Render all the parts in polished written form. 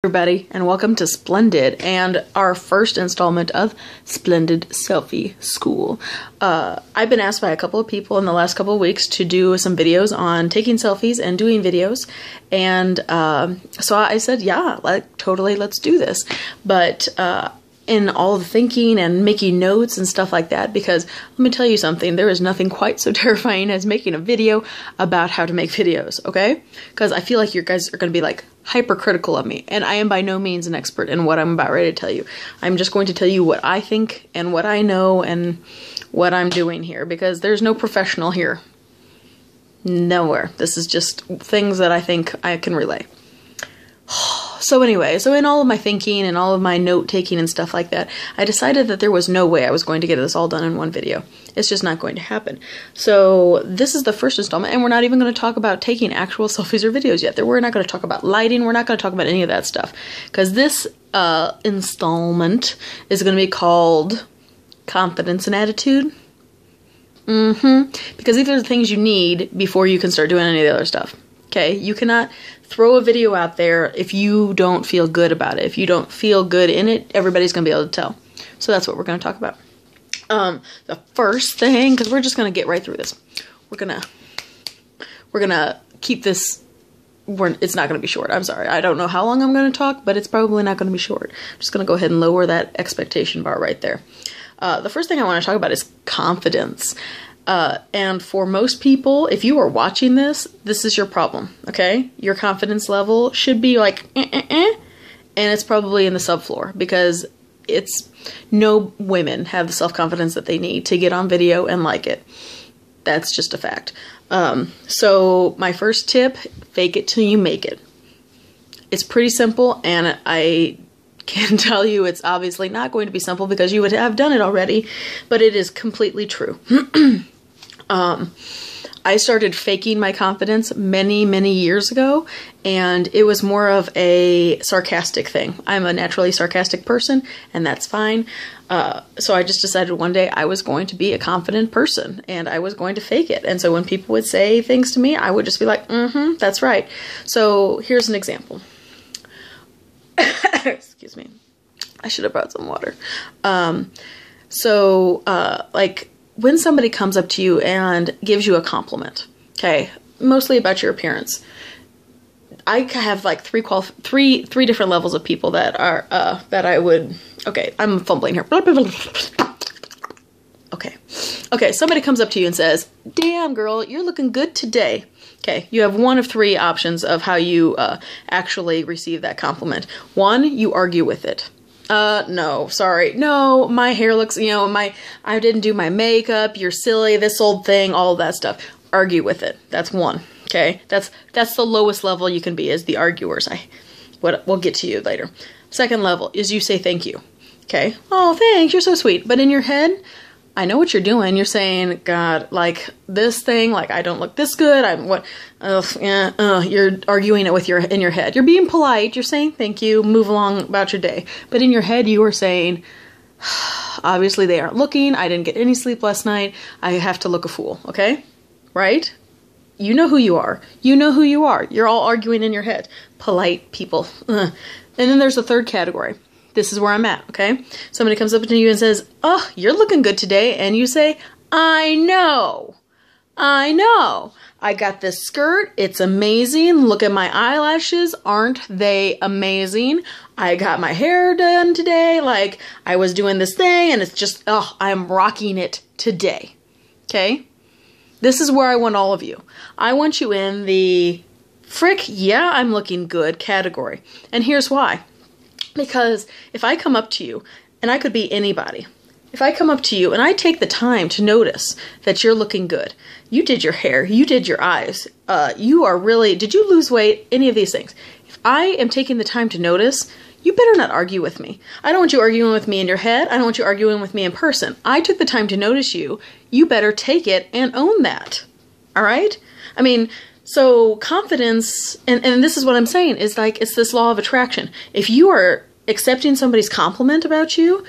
Everybody, and welcome to Splendid and our first installment of Splendid Selfie School. I've been asked by a couple of people in the last couple of weeks to do some videos on taking selfies and doing videos, and so I said, yeah, totally, let's do this. But in all the thinking and making notes and stuff like that, because let me tell you something, there is nothing quite so terrifying as making a video about how to make videos, okay? Because I feel like you guys are going to be like hypercritical of me, and I am by no means an expert in what I'm about ready to tell you. I'm just going to tell you what I think and what I know and what I'm doing here, because there's no professional here. Nowhere. This is just things that I think I can relay. So anyway, so in all of my thinking and all of my note taking and stuff like that, I decided that there was no way I was going to get this all done in one video. It's just not going to happen. So this is the first installment, and we're not even going to talk about taking actual selfies or videos yet. We're not going to talk about lighting. We're not going to talk about any of that stuff, because this installment is going to be called Confidence and Attitude. Because these are the things you need before you can start doing any of the other stuff. Okay, you cannot throw a video out there if you don't feel good about it. If you don't feel good in it, everybody's going to be able to tell. So that's what we're going to talk about. The first thing, because we're just going to get right through this. We're gonna keep this. It's not going to be short. I'm sorry. I don't know how long I'm going to talk, but it's probably not going to be short. I'm just going to go ahead and lower that expectation bar right there. The first thing I want to talk about is confidence. And for most people, if you are watching this, this is your problem, okay? Your confidence level should be like, and it's probably in the subfloor, because no women have the self-confidence that they need to get on video and like it. That's just a fact. So my first tip, fake it till you make it. It's pretty simple, and I can tell you it's obviously not going to be simple because you would have done it already, but it is completely true. I started faking my confidence many, many years ago, and it was more of a sarcastic thing. I'm a naturally sarcastic person, and that's fine. So I just decided one day I was going to be a confident person, and I was going to fake it. And so when people would say things to me, I would just be like, that's right. So here's an example. Excuse me. I should have brought some water. Like, when somebody comes up to you and gives you a compliment, okay, mostly about your appearance, I have like three different levels of people that are that I would. Okay, I'm fumbling here. Okay. Somebody comes up to you and says, "Damn, girl, you're looking good today." Okay, you have one of three options of how you actually receive that compliment. One, you argue with it. No, sorry. No, my hair looks, I didn't do my makeup. You're silly. This old thing, all of that stuff. Argue with it. That's one. Okay. That's the lowest level you can be, is the arguers. We'll get to you later. Second level is you say thank you. Okay. Oh, thanks. You're so sweet. But in your head, I know what you're doing. You're saying, God, like this thing, like I don't look this good. You're arguing it in your head. You're being polite. You're saying thank you. Move along about your day. But in your head, you are saying, obviously they aren't looking. I didn't get any sleep last night. I have to look a fool. Okay, right? You know who you are. You know who you are. You're all arguing in your head. Polite people. And then there's a third category. This is where I'm at, okay? Somebody comes up to you and says, "Oh, you're looking good today." And you say, "I know. I got this skirt. It's amazing. Look at my eyelashes. Aren't they amazing? I got my hair done today. Like, I was doing this thing, and it's just, I'm rocking it today." Okay? This is where I want all of you. I want you in the frick, yeah, I'm looking good category. And here's why. Because if I come up to you, and I could be anybody, if I come up to you and I take the time to notice that you're looking good, you did your hair, you did your eyes, did you lose weight, any of these things. If I am taking the time to notice, you better not argue with me. I don't want you arguing with me in your head. I don't want you arguing with me in person. I took the time to notice you. You better take it and own that. All right? I mean, so confidence, and this is what I'm saying, is like, it's this law of attraction. If you are accepting somebody's compliment about you,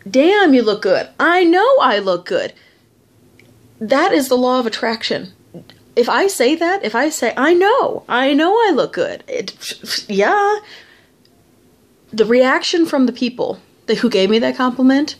damn, you look good. I know I look good. That is the law of attraction. If I say that, if I say, I know I look good. Yeah, the reaction from the people who gave me that compliment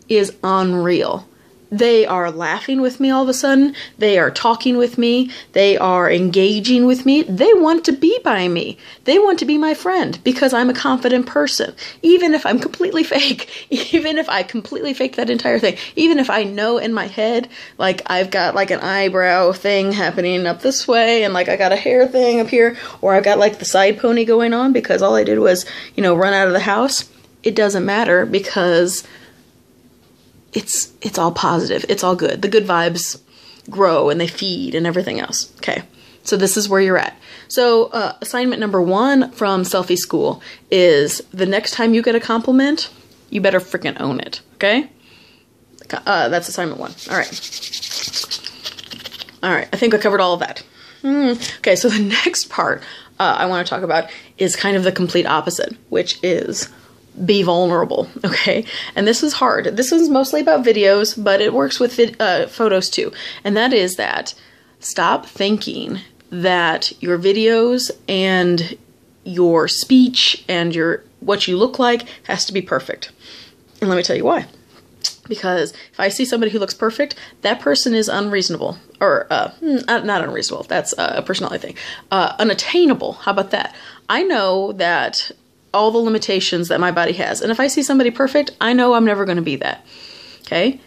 is unreal. They are laughing with me all of a sudden. They are talking with me. They are engaging with me. They want to be by me. They want to be my friend because I'm a confident person. Even if I'm completely fake, even if I completely fake that entire thing, even if I know in my head, like I've got like an eyebrow thing happening up this way and like I got a hair thing up here, or I've got like the side pony going on because all I did was, you know, run out of the house. It doesn't matter because it's all positive. It's all good. The good vibes grow and they feed and everything else. Okay, so this is where you're at. So assignment number 1 from Selfie School is the next time you get a compliment, you better freaking own it. Okay, that's assignment 1. All right. All right. I think I covered all of that. Okay, so the next part I want to talk about is kind of the complete opposite, which is be vulnerable, okay? And this is hard. This is mostly about videos, but it works with photos too. And that is that stop thinking that your videos and your speech and what you look like has to be perfect. And let me tell you why. Because if I see somebody who looks perfect, that person is unreasonable. Or, not unreasonable, that's a personality thing. Unattainable, how about that? I know that all the limitations that my body has. And if I see somebody perfect, I know I'm never going to be that. Okay?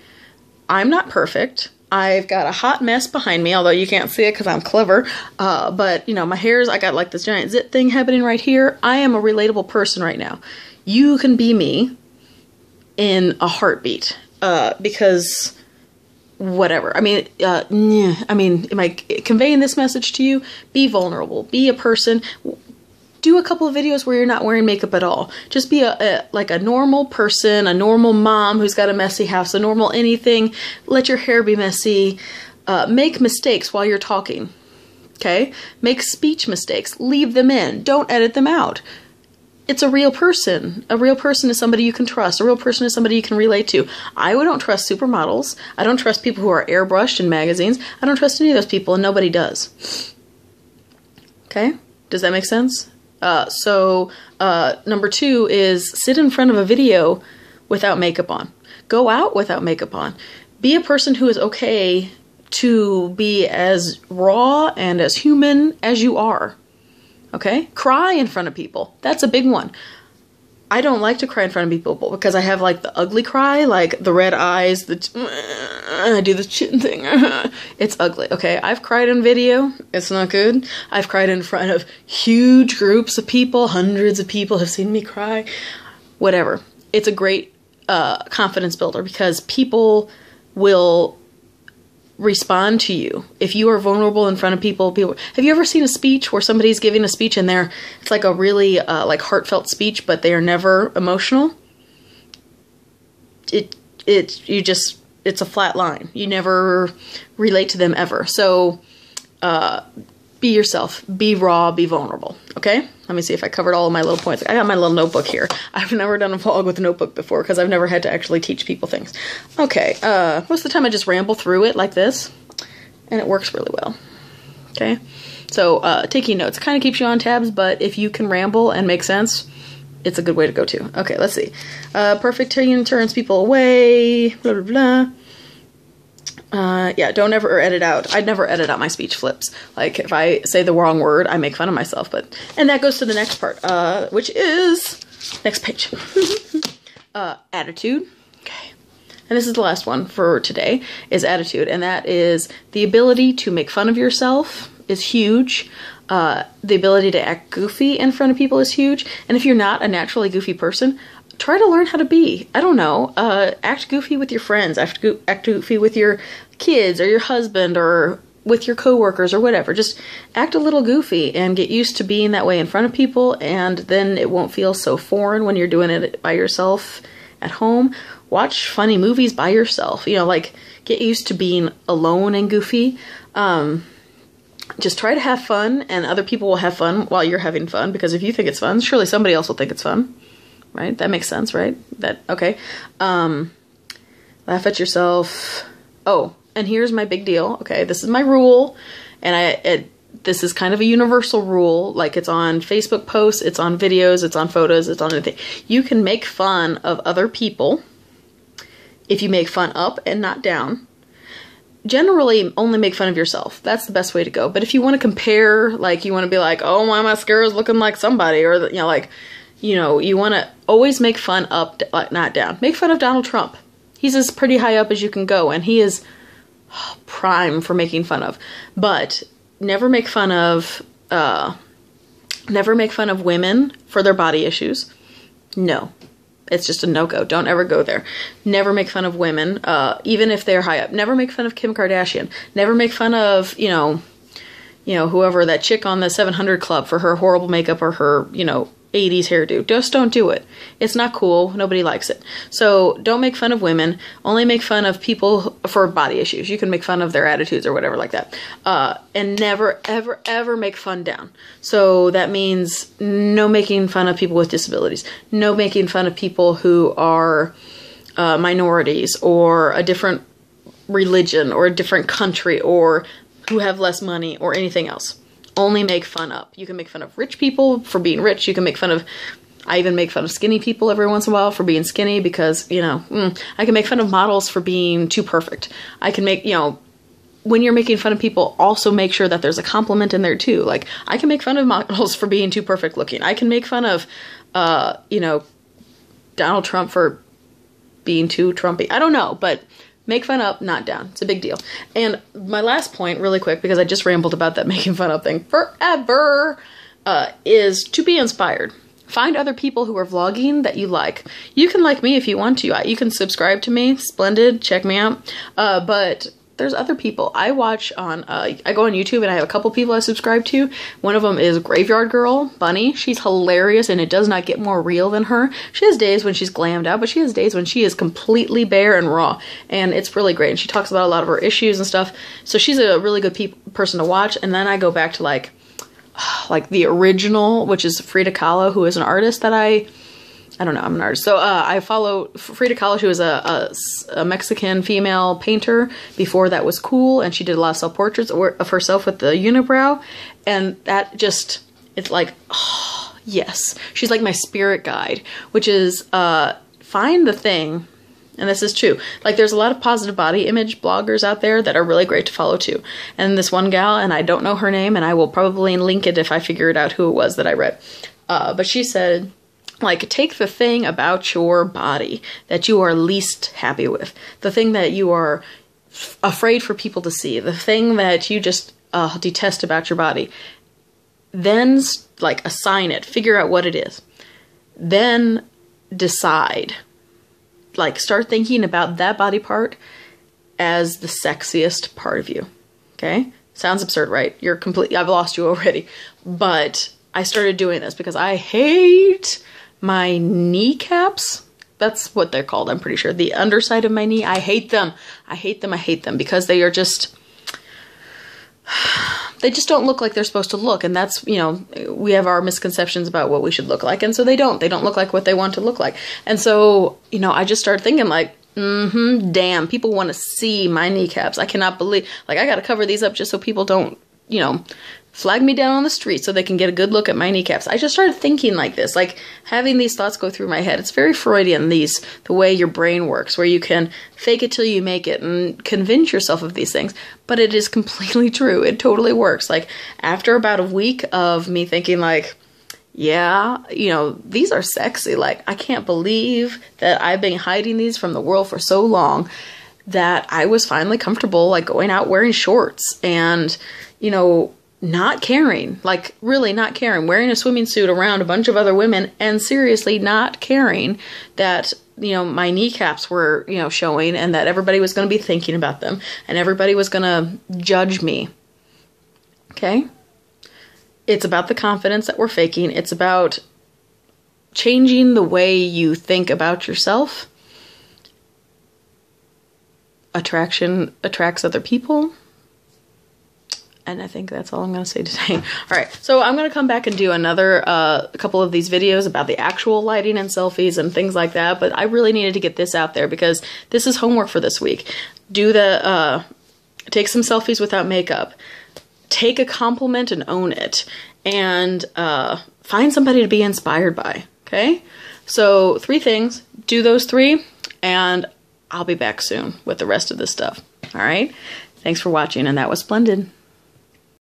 I'm not perfect. I've got a hot mess behind me, although you can't see it because I'm clever. But, you know, my hair's, I got like this giant zit thing happening right here. I am a relatable person right now. You can be me in a heartbeat. Because whatever. I mean, am I conveying this message to you? Be vulnerable. Be a person. Do a couple of videos where you're not wearing makeup at all. Just be like a normal person, a normal mom who's got a messy house, a normal anything. Let your hair be messy. Make mistakes while you're talking. Okay? Make speech mistakes. Leave them in. Don't edit them out. It's a real person. A real person is somebody you can trust. A real person is somebody you can relate to. I don't trust supermodels. I don't trust people who are airbrushed in magazines. I don't trust any of those people, and nobody does. Okay? Does that make sense? Number 2 is sit in front of a video without makeup on. Go out without makeup on. Be a person who is okay to be as raw and as human as you are. Okay? Cry in front of people. That's a big one. I don't like to cry in front of people because I have like the ugly cry, like the red eyes, I do the chin thing. It's ugly, okay? I've cried in video. It's not good. I've cried in front of huge groups of people. Hundreds of people have seen me cry. Whatever. It's a great confidence builder because people will respond to you. If you are vulnerable in front of people, have you ever seen a speech where somebody's giving a speech and it's like a really like heartfelt speech, but they are never emotional? It's a flat line. You never relate to them ever. So be yourself, be raw, be vulnerable. Okay? Let me see if I covered all of my little points. I got my little notebook here. I've never done a vlog with a notebook before because I've never had to actually teach people things. Okay, most of the time I just ramble through it like this, and it works really well. Okay? So, taking notes kind of keeps you on tabs, but if you can ramble and make sense, it's a good way to go too. Okay, let's see. Perfect turns people away, blah, blah, blah. Yeah, don't ever edit out. I'd never edit out my speech flips. Like, if I say the wrong word, I make fun of myself. And that goes to the next part, which is, next page. Attitude. Okay. And this is the last one for today, is attitude. And that is the ability to make fun of yourself is huge. The ability to act goofy in front of people is huge. And if you're not a naturally goofy person, try to learn how to be. I don't know. Act goofy with your friends. Act goofy with your kids or your husband or with your coworkers or whatever. Just act a little goofy and get used to being that way in front of people, and then it won't feel so foreign when you're doing it by yourself at home. Watch funny movies by yourself. You know, like, get used to being alone and goofy. Just try to have fun, and other people will have fun while you're having fun, because if you think it's fun, surely somebody else will think it's fun. Right? That makes sense, right? Okay. Laugh at yourself. Oh, and here's my big deal. Okay, this is my rule, and this is kind of a universal rule. Like, it's on Facebook posts, it's on videos, it's on photos, it's on anything. You can make fun of other people if you make fun up and not down. Generally, only make fun of yourself. That's the best way to go. But if you want to compare, like, you want to be like, oh, my mascara's looking like somebody, or, you know, like, you know, you want to always make fun up, not down. Make fun of Donald Trump. He's as pretty high up as you can go, and he is prime for making fun of. But never make fun of women for their body issues. No. It's just a no-go. Don't ever go there. Never make fun of women, even if they're high up. Never make fun of Kim Kardashian. Never make fun of, you know, whoever, that chick on the 700 Club for her horrible makeup or her, you know, 80s hairdo. Just don't do it. It's not cool. Nobody likes it. So don't make fun of women. Only make fun of people for body issues. You can make fun of their attitudes or whatever like that. And never, ever, ever make fun down. So that means no making fun of people with disabilities. No making fun of people who are minorities or a different religion or a different country or who have less money or anything else. Only make fun up. You can make fun of rich people for being rich. You can make fun of, I even make fun of skinny people every once in a while for being skinny because, you know, I can make fun of models for being too perfect. I can make, you know, when you're making fun of people, also make sure that there's a compliment in there too. Like, I can make fun of models for being too perfect looking. I can make fun of, you know, Donald Trump for being too Trumpy. I don't know, but make fun up, not down. It's a big deal. And my last point, really quick, because I just rambled about that making fun up thing forever, is to be inspired. Find other people who are vlogging that you like. You can like me if you want to. You can subscribe to me. Splendid. Check me out. But there's other people. I watch on, I go on YouTube and I have a couple people I subscribe to. One of them is Graveyard Girl, Bunny. She's hilarious and it does not get more real than her. She has days when she's glammed out, but she has days when she is completely bare and raw. And it's really great. And she talks about a lot of her issues and stuff. So she's a really good person to watch. And then I go back to like the original, which is Frida Kahlo, who is an artist that I don't know, I'm an artist. So I follow Frida Kahlo. She was a Mexican female painter before that was cool, and she did a lot of self-portraits of herself with the unibrow, and that just, it's like, oh, yes. She's like my spirit guide, which is find the thing, and this is true. Like, there's a lot of positive body image bloggers out there that are really great to follow too. And this one gal, and I don't know her name, and I will probably link it if I figure it out who it was that I read. But she said, like, take the thing about your body that you are least happy with, the thing that you are afraid for people to see, the thing that you just detest about your body. Then, like, assign it, figure out what it is. Then decide. Like, start thinking about that body part as the sexiest part of you. Okay? Sounds absurd, right? You're completely, I've lost you already. But I started doing this because I hate my kneecaps. That's what they're called, I'm pretty sure. The underside of my knee. I hate them. I hate them. I hate them because they are just, they just don't look like they're supposed to look. And that's, you know, we have our misconceptions about what we should look like. And so they don't look like what they want to look like. And so, you know, I just started thinking like, damn, people want to see my kneecaps. I cannot believe, like, I got to cover these up just so people don't, you know, flag me down on the street so they can get a good look at my kneecaps. I just started thinking like this, like having these thoughts go through my head. It's very Freudian, the way your brain works, where you can fake it till you make it and convince yourself of these things. But it is completely true. It totally works. Like, after about a week of me thinking like, yeah, you know, these are sexy. Like, I can't believe that I've been hiding these from the world for so long, that I was finally comfortable, like, going out wearing shorts and, you know, not caring, like, really not caring, wearing a swimming suit around a bunch of other women and seriously not caring that, you know, my kneecaps were, you know, showing and that everybody was going to be thinking about them and everybody was going to judge me. Okay? It's about the confidence that we're faking. It's about changing the way you think about yourself. Attraction attracts other people. And I think that's all I'm going to say today. All right, so I'm going to come back and do another couple of these videos about the actual lighting and selfies and things like that. But I really needed to get this out there because this is homework for this week. Do the, take some selfies without makeup. take a compliment and own it, and find somebody to be inspired by, okay? So 3 things, do those 3, and I'll be back soon with the rest of this stuff, all right? Thanks for watching, and that was Splendid.